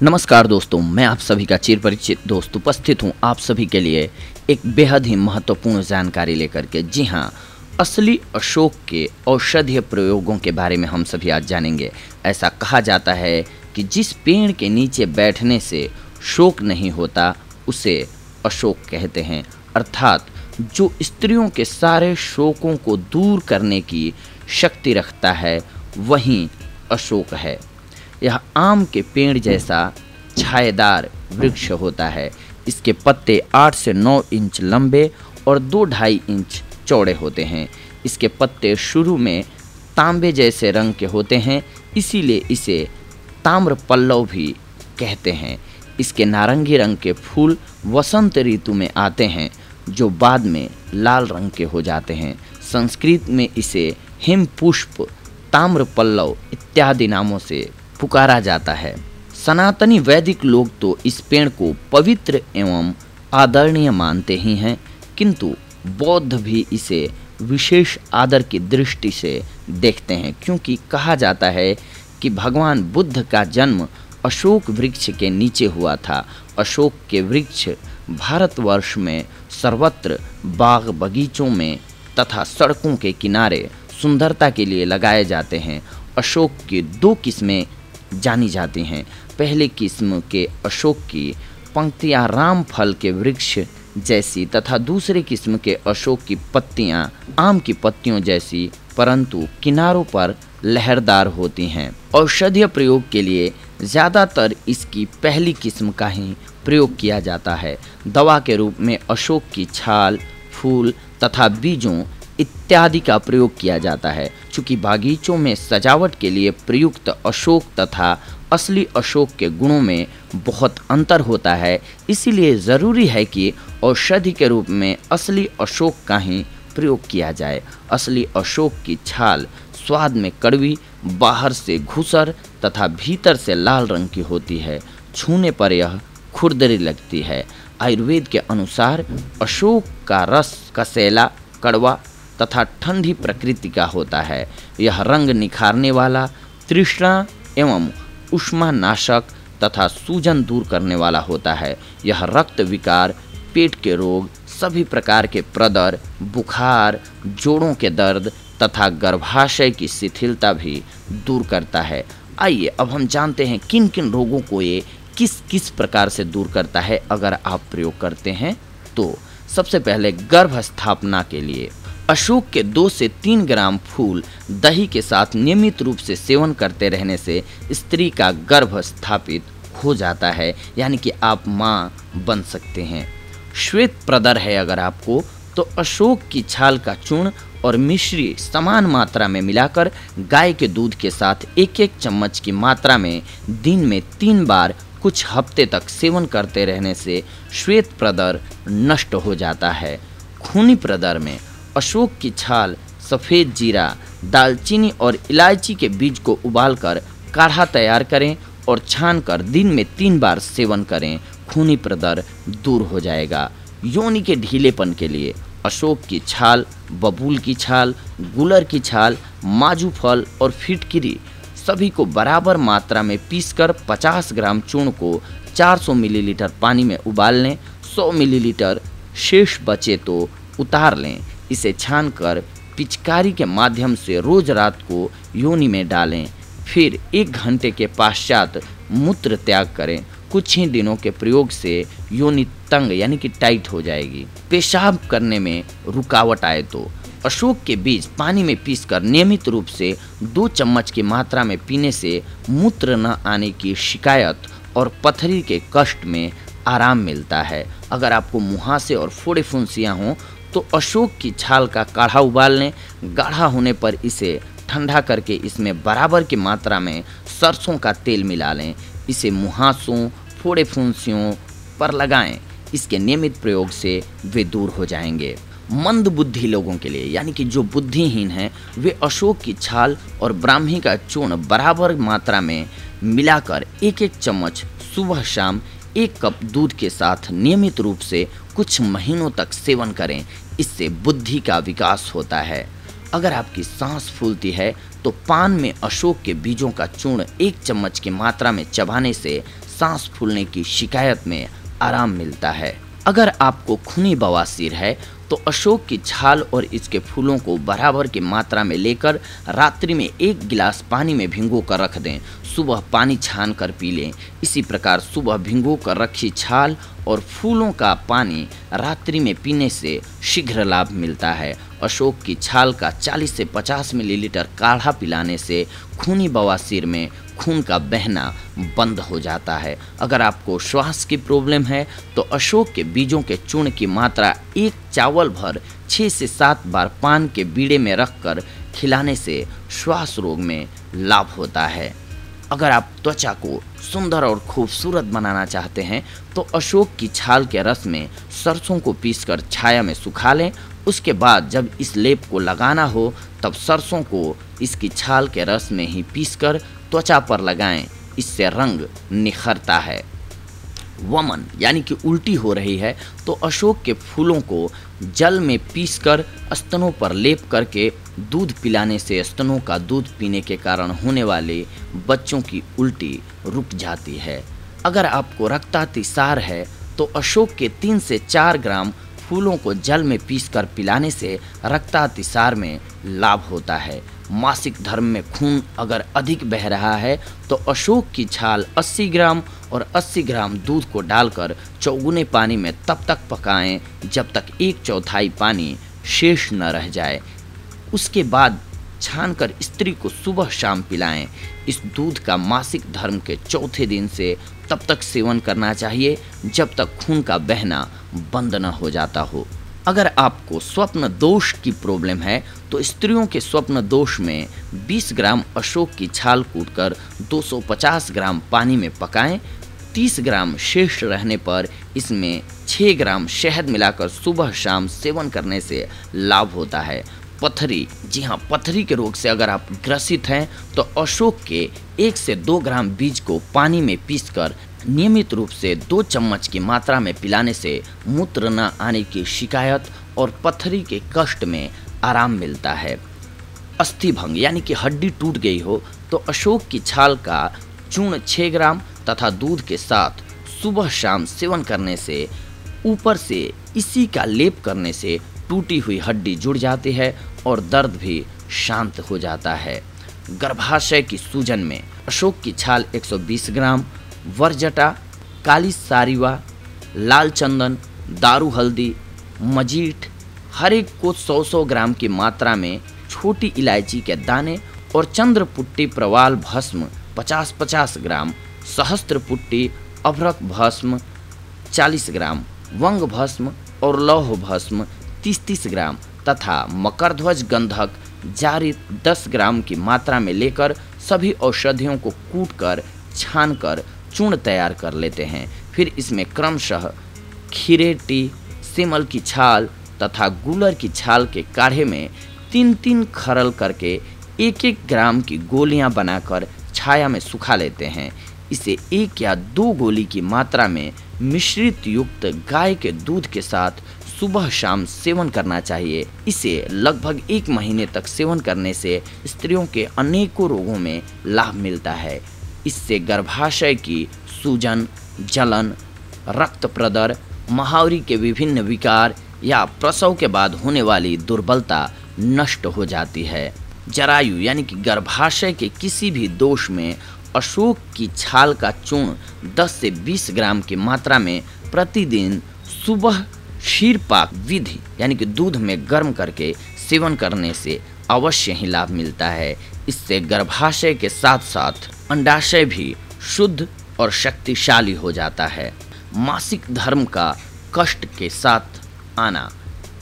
नमस्कार दोस्तों, मैं आप सभी का चिर परिचित दोस्त उपस्थित हूँ आप सभी के लिए एक बेहद ही महत्वपूर्ण जानकारी लेकर के। जी हाँ, असली अशोक के औषधीय प्रयोगों के बारे में हम सभी आज जानेंगे। ऐसा कहा जाता है कि जिस पेड़ के नीचे बैठने से शोक नहीं होता उसे अशोक कहते हैं, अर्थात जो स्त्रियों के सारे शोकों को दूर करने की शक्ति रखता है वही अशोक है। यह आम के पेड़ जैसा छायेदार वृक्ष होता है। इसके पत्ते 8 से 9 इंच लंबे और 2-2.5 इंच चौड़े होते हैं। इसके पत्ते शुरू में तांबे जैसे रंग के होते हैं, इसीलिए इसे ताम्र पल्लव भी कहते हैं। इसके नारंगी रंग के फूल वसंत ऋतु में आते हैं, जो बाद में लाल रंग के हो जाते हैं। संस्कृत में इसे हिमपुष्प, ताम्र पल्लव इत्यादि नामों से पुकारा जाता है। सनातनी वैदिक लोग तो इस पेड़ को पवित्र एवं आदरणीय मानते ही हैं, किंतु बौद्ध भी इसे विशेष आदर की दृष्टि से देखते हैं, क्योंकि कहा जाता है कि भगवान बुद्ध का जन्म अशोक वृक्ष के नीचे हुआ था। अशोक के वृक्ष भारतवर्ष में सर्वत्र बाग बगीचों में तथा सड़कों के किनारे सुंदरता के लिए लगाए जाते हैं। अशोक की 2 किस्में जानी जाती हैं। पहले किस्म के अशोक की पंक्तियां राम फल के वृक्ष जैसी तथा दूसरे किस्म के अशोक की पत्तियां आम की पत्तियों जैसी, परंतु किनारों पर लहरदार होती हैं। औषधीय प्रयोग के लिए ज़्यादातर इसकी पहली किस्म का ही प्रयोग किया जाता है। दवा के रूप में अशोक की छाल, फूल तथा बीजों इत्यादि का प्रयोग किया जाता है। चूँकि बागीचों में सजावट के लिए प्रयुक्त अशोक तथा असली अशोक के गुणों में बहुत अंतर होता है, इसीलिए ज़रूरी है कि औषधि के रूप में असली अशोक का ही प्रयोग किया जाए। असली अशोक की छाल स्वाद में कड़वी, बाहर से घुसर तथा भीतर से लाल रंग की होती है। छूने पर यह खुरदरी लगती है। आयुर्वेद के अनुसार अशोक का रस कसैला, कड़वा तथा ठंडी प्रकृति का होता है। यह रंग निखारने वाला, तृष्णा एवं उष्मानाशक तथा सूजन दूर करने वाला होता है। यह रक्त विकार, पेट के रोग, सभी प्रकार के प्रदर, बुखार, जोड़ों के दर्द तथा गर्भाशय की शिथिलता भी दूर करता है। आइए अब हम जानते हैं किन किन रोगों को ये किस किस प्रकार से दूर करता है अगर आप प्रयोग करते हैं तो। सबसे पहले गर्भ स्थापना के लिए अशोक के 2 से 3 ग्राम फूल दही के साथ नियमित रूप से सेवन करते रहने से स्त्री का गर्भ स्थापित हो जाता है, यानी कि आप माँ बन सकते हैं। श्वेत प्रदर है अगर आपको, तो अशोक की छाल का चूर्ण और मिश्री समान मात्रा में मिलाकर गाय के दूध के साथ 1-1 चम्मच की मात्रा में दिन में 3 बार कुछ हफ्ते तक सेवन करते रहने से श्वेत प्रदर नष्ट हो जाता है। खूनी प्रदर में अशोक की छाल, सफ़ेद जीरा, दालचीनी और इलायची के बीज को उबालकर काढ़ा तैयार करें और छानकर दिन में 3 बार सेवन करें। खूनी प्रदर दूर हो जाएगा। योनि के ढीलेपन के लिए अशोक की छाल, बबूल की छाल, गुलर की छाल, माजू फल और फिटकिरी सभी को बराबर मात्रा में पीसकर 50 ग्राम चूर्ण को 400 मिलीलीटर पानी में उबाल लें। 100 मिलीलीटर शेष बचे तो उतार लें। इसे छानकर पिचकारी के माध्यम से रोज रात को योनि में डालें। फिर 1 घंटे के पश्चात मूत्र त्याग करें। कुछ ही दिनों के प्रयोग से योनि तंग यानी कि टाइट हो जाएगी। पेशाब करने में रुकावट आए तो अशोक के बीज पानी में पीसकर नियमित रूप से 2 चम्मच की मात्रा में पीने से मूत्र न आने की शिकायत और पथरी के कष्ट में आराम मिलता है। अगर आपको मुहासे और फोड़े फुंसियाँ हों तो अशोक की छाल का काढ़ा उबाल लें। गाढ़ा होने पर इसे ठंडा करके इसमें बराबर की मात्रा में सरसों का तेल मिला लें। इसे मुहासों, फोड़े फुंसियों पर लगाएं। इसके नियमित प्रयोग से वे दूर हो जाएंगे। मंद बुद्धि लोगों के लिए, यानी कि जो बुद्धिहीन हैं, वे अशोक की छाल और ब्राह्मी का चूर्ण बराबर मात्रा में मिलाकर 1-1 चम्मच सुबह शाम 1 कप दूध के साथ नियमित रूप से कुछ महीनों तक सेवन करें। इससे बुद्धि का विकास होता है। अगर आपकी सांस फूलती है तो पान में अशोक के बीजों का चूर्ण 1 चम्मच की मात्रा में चबाने से सांस फूलने की शिकायत में आराम मिलता है। अगर आपको खूनी बवासीर है तो अशोक की छाल और इसके फूलों को बराबर की मात्रा में लेकर रात्रि में 1 गिलास पानी में भिगो कर रख दें, सुबह पानी छान कर पी लें। इसी प्रकार सुबह भिगो कर रखी छाल और फूलों का पानी रात्रि में पीने से शीघ्र लाभ मिलता है। अशोक की छाल का 40 से 50 मिलीलीटर काढ़ा पिलाने से खूनी बवासीर में खून का बहना बंद हो जाता है। अगर आपको श्वास की प्रॉब्लम है तो अशोक के बीजों के चूर्ण की मात्रा 1 चावल भर 6 से 7 बार पान के बीड़े में रखकर खिलाने से श्वास रोग में लाभ होता है। अगर आप त्वचा को सुंदर और खूबसूरत बनाना चाहते हैं तो अशोक की छाल के रस में सरसों को पीसकर छाया में सुखा लें। उसके बाद जब इस लेप को लगाना हो तब सरसों को इसकी छाल के रस में ही पीसकर त्वचा पर लगाएं, इससे रंग निखरता है। वमन यानी कि उल्टी हो रही है तो अशोक के फूलों को जल में पीसकर स्तनों पर लेप करके दूध पिलाने से स्तनों का दूध पीने के कारण होने वाले बच्चों की उल्टी रुक जाती है। अगर आपको रक्तातिसार है तो अशोक के 3 से 4 ग्राम फूलों को जल में पीसकर पिलाने से रक्तातिसार में लाभ होता है। मासिक धर्म में खून अगर अधिक बह रहा है तो अशोक की छाल 80 ग्राम और 80 ग्राम दूध को डालकर चौगुने पानी में तब तक पकाएं जब तक 1/4 पानी शेष न रह जाए। उसके बाद छानकर स्त्री को सुबह शाम पिलाएं। इस दूध का मासिक धर्म के चौथे दिन से तब तक सेवन करना चाहिए जब तक खून का बहना बंद न हो जाता हो। अगर आपको स्वप्न दोष की प्रॉब्लम है तो स्त्रियों के स्वप्न दोष में 20 ग्राम अशोक की छाल कूटकर 250 ग्राम पानी में पकाएं। 30 ग्राम शेष रहने पर इसमें 6 ग्राम शहद मिलाकर सुबह शाम सेवन करने से लाभ होता है। पथरी, जी हाँ, पथरी के रोग से अगर आप ग्रसित हैं तो अशोक के 1 से 2 ग्राम बीज को पानी में पीसकर नियमित रूप से 2 चम्मच की मात्रा में पिलाने से मूत्र न आने की शिकायत और पथरी के कष्ट में आराम मिलता है। अस्थि भंग यानी कि हड्डी टूट गई हो तो अशोक की छाल का चूर्ण 6 ग्राम तथा दूध के साथ सुबह शाम सेवन करने से ऊपर से इसी का लेप करने से टूटी हुई हड्डी जुड़ जाती है और दर्द भी शांत हो जाता है। गर्भाशय की सूजन में अशोक की छाल 120 ग्राम, वरजटा, काली सारीवा, लाल चंदन, दारू हल्दी, मजीठ हर एक को 100-100 ग्राम की मात्रा में, छोटी इलायची के दाने और चंद्रपुट्टी प्रवाल भस्म 50-50 ग्राम, सहस्त्र पुट्टी अभ्रक भस्म 40 ग्राम, वंग भस्म और लौह भस्म 30-30 ग्राम तथा मकरध्वज गंधक जारित 10 ग्राम की मात्रा में लेकर सभी औषधियों को कूटकर छानकर चूर्ण तैयार कर लेते हैं। फिर इसमें क्रमशः खीरेटी, सेमल की छाल तथा गूलर की छाल के काढ़े में 3-3 खरल करके 1-1 ग्राम की गोलियां बनाकर छाया में सुखा लेते हैं। इसे 1 या 2 गोली की मात्रा में मिश्रित युक्त गाय के दूध के साथ सुबह शाम सेवन करना चाहिए। इसे लगभग 1 महीने तक सेवन करने से स्त्रियों के अनेकों रोगों में लाभ मिलता है। इससे गर्भाशय की सूजन, जलन, रक्त प्रदर, महावरी के विभिन्न विकार या प्रसव के बाद होने वाली दुर्बलता नष्ट हो जाती है। जरायु यानी कि गर्भाशय के किसी भी दोष में अशोक की छाल का चूर्ण 10 से 20 ग्राम की मात्रा में प्रतिदिन सुबह क्षीरपाक विधि यानी कि दूध में गर्म करके सेवन करने से अवश्य ही लाभ मिलता है। इससे गर्भाशय के साथ साथ अंडाशय भी शुद्ध और शक्तिशाली हो जाता है। मासिक धर्म का कष्ट के साथ आना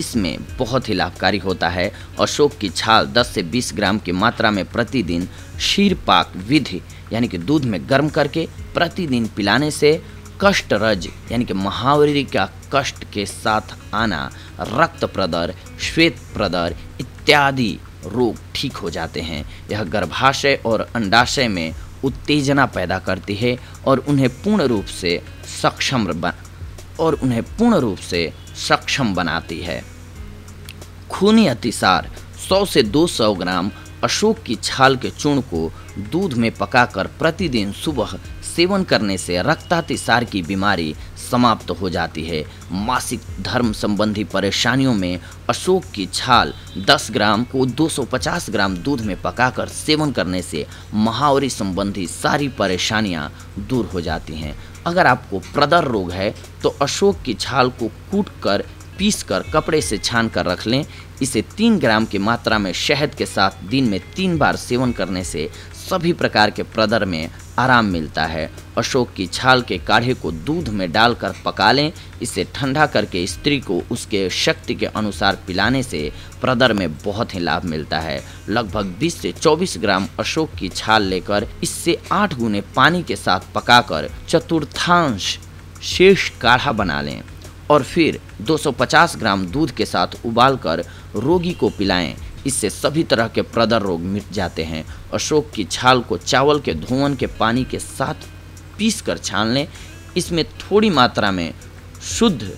इसमें बहुत ही लाभकारी होता है। अशोक की छाल 10 से 20 ग्राम की मात्रा में प्रतिदिन क्षीरपाक विधि यानी कि दूध में गर्म करके प्रतिदिन पिलाने से कष्ट रज यानी कि महावरी का कष्ट के साथ आना, रक्त प्रदर, श्वेत प्रदर इत्यादि रोग ठीक हो जाते हैं। यह गर्भाशय और अंडाशय में उत्तेजना पैदा करती है और उन्हें पूर्ण रूप से सक्षम बनाती है। खूनी अतिसार 100 से 200 ग्राम अशोक की छाल के चूर्ण को दूध में पकाकर प्रतिदिन सुबह सेवन करने से रक्तातिसार की बीमारी समाप्त हो जाती है। मासिक धर्म संबंधी परेशानियों में अशोक की छाल 10 ग्राम को 250 ग्राम दूध में पकाकर सेवन करने से महावरी संबंधी सारी परेशानियां दूर हो जाती हैं। अगर आपको प्रदर रोग है तो अशोक की छाल को कूटकर पीसकर कपड़े से छान कर रख लें। इसे 3 ग्राम की मात्रा में शहद के साथ दिन में 3 बार सेवन करने से सभी प्रकार के प्रदर में आराम मिलता है। अशोक की छाल के काढ़े को दूध में डालकर पका लें। इसे ठंडा करके स्त्री को उसके शक्ति के अनुसार पिलाने से प्रदर में बहुत ही लाभ मिलता है। लगभग 20 से 24 ग्राम अशोक की छाल लेकर इससे 8 गुने पानी के साथ पकाकर चतुर्थांश शेष काढ़ा बना लें और फिर 250 ग्राम दूध के साथ उबालकर रोगी को पिलाएं। इससे सभी तरह के प्रदर रोग मिट जाते हैं। अशोक की छाल को चावल के धोवन के पानी के साथ पीसकर छान लें। इसमें थोड़ी मात्रा में शुद्ध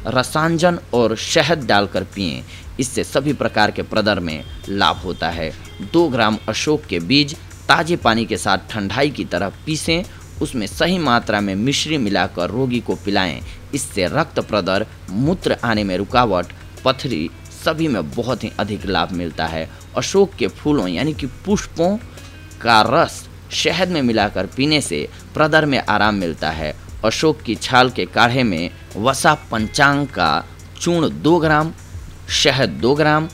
रसांजन और शहद डालकर पिएं। इससे सभी प्रकार के प्रदर में लाभ होता है। 2 ग्राम अशोक के बीज ताजे पानी के साथ ठंडाई की तरह पीसें। उसमें सही मात्रा में मिश्री मिलाकर रोगी को पिलाएं। इससे रक्त प्रदर, मूत्र आने में रुकावट, पथरी सभी में बहुत ही अधिक लाभ मिलता है। अशोक के फूलों यानी कि पुष्पों का रस शहद में मिलाकर पीने से प्रदर में आराम मिलता है। अशोक की छाल के काढ़े में वसा पंचांग का चूर्ण 2 ग्राम, शहद 2 ग्राम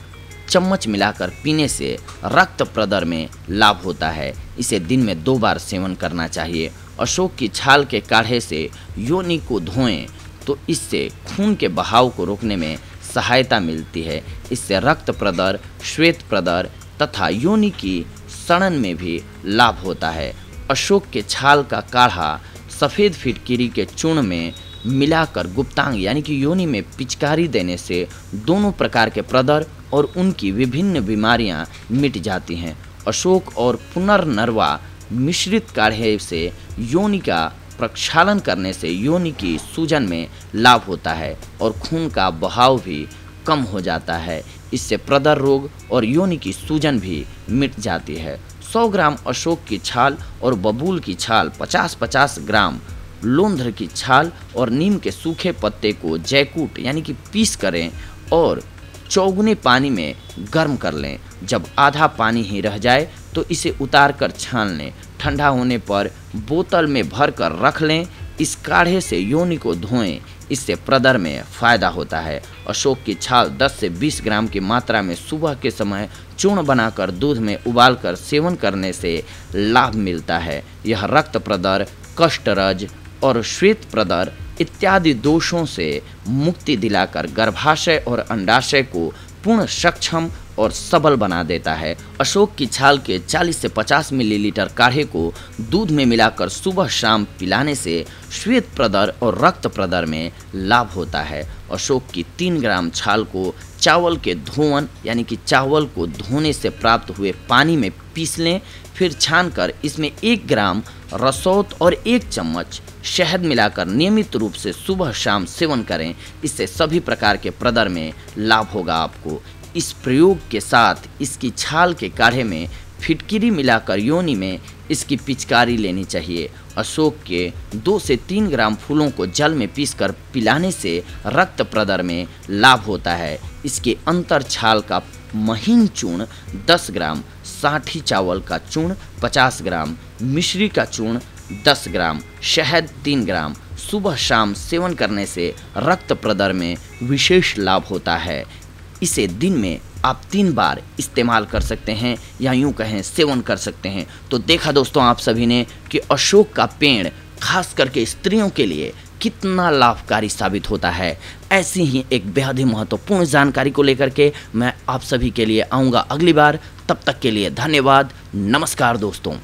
चम्मच मिलाकर पीने से रक्त प्रदर में लाभ होता है। इसे दिन में 2 बार सेवन करना चाहिए। अशोक की छाल के काढ़े से योनि को धोएं तो इससे खून के बहाव को रोकने में सहायता मिलती है। इससे रक्त प्रदर, श्वेत प्रदर तथा योनि की सड़न में भी लाभ होता है। अशोक के छाल का काढ़ा सफ़ेद फिटकिरी के चूर्ण में मिलाकर गुप्तांग यानी कि योनि में पिचकारी देने से दोनों प्रकार के प्रदर और उनकी विभिन्न बीमारियां मिट जाती हैं। अशोक और पुनर्नरवा मिश्रित काढ़े से योनि का प्रक्षालन करने से योनि की सूजन में लाभ होता है और खून का बहाव भी कम हो जाता है। इससे प्रदर रोग और योनि की सूजन भी मिट जाती है। 100 ग्राम अशोक की छाल और बबूल की छाल, 50-50 ग्राम लोंध्र की छाल और नीम के सूखे पत्ते को जैकूट यानी कि पीस करें और चौगुने पानी में गर्म कर लें। जब आधा पानी ही रह जाए तो इसे उतार कर छान लें। ठंडा होने पर बोतल में भर कर रख लें। इस काढ़े से योनि को धोएं। इससे प्रदर में फायदा होता है। अशोक की छाल 10 से 20 ग्राम की मात्रा में सुबह के समय चूर्ण बनाकर दूध में उबालकर सेवन करने से लाभ मिलता है। यह रक्त प्रदर, कष्टरज और श्वेत प्रदर इत्यादि दोषों से मुक्ति दिलाकर गर्भाशय और अंडाशय को पूर्ण सक्षम और सबल बना देता है। अशोक की छाल के 40 से 50 मिलीलीटर काढ़े को दूध में मिलाकर सुबह शाम पिलाने से श्वेत प्रदर और रक्त प्रदर में लाभ होता है। अशोक की 3 ग्राम छाल को चावल के धोवन यानी कि चावल को धोने से प्राप्त हुए पानी में पीस लें। फिर छानकर इसमें 1 ग्राम रसौत और 1 चम्मच शहद मिलाकर नियमित रूप से सुबह शाम सेवन करें। इससे सभी प्रकार के प्रदर में लाभ होगा आपको। इस प्रयोग के साथ इसकी छाल के काढ़े में फिटकिरी मिलाकर योनि में इसकी पिचकारी लेनी चाहिए। अशोक के 2 से 3 ग्राम फूलों को जल में पीसकर पिलाने से रक्त प्रदर में लाभ होता है। इसके अंतर छाल का महीन चूर्ण 10 ग्राम, साठी चावल का चूर्ण 50 ग्राम, मिश्री का चूर्ण 10 ग्राम, शहद 3 ग्राम सुबह शाम सेवन करने से रक्त प्रदर में विशेष लाभ होता है। इसे दिन में आप 3 बार इस्तेमाल कर सकते हैं या यूं कहें सेवन कर सकते हैं। तो देखा दोस्तों आप सभी ने कि अशोक का पेड़ खास करके स्त्रियों के लिए कितना लाभकारी साबित होता है। ऐसी ही एक बेहद ही महत्वपूर्ण जानकारी को लेकर के मैं आप सभी के लिए आऊँगा अगली बार। तब तक के लिए धन्यवाद। नमस्कार दोस्तों।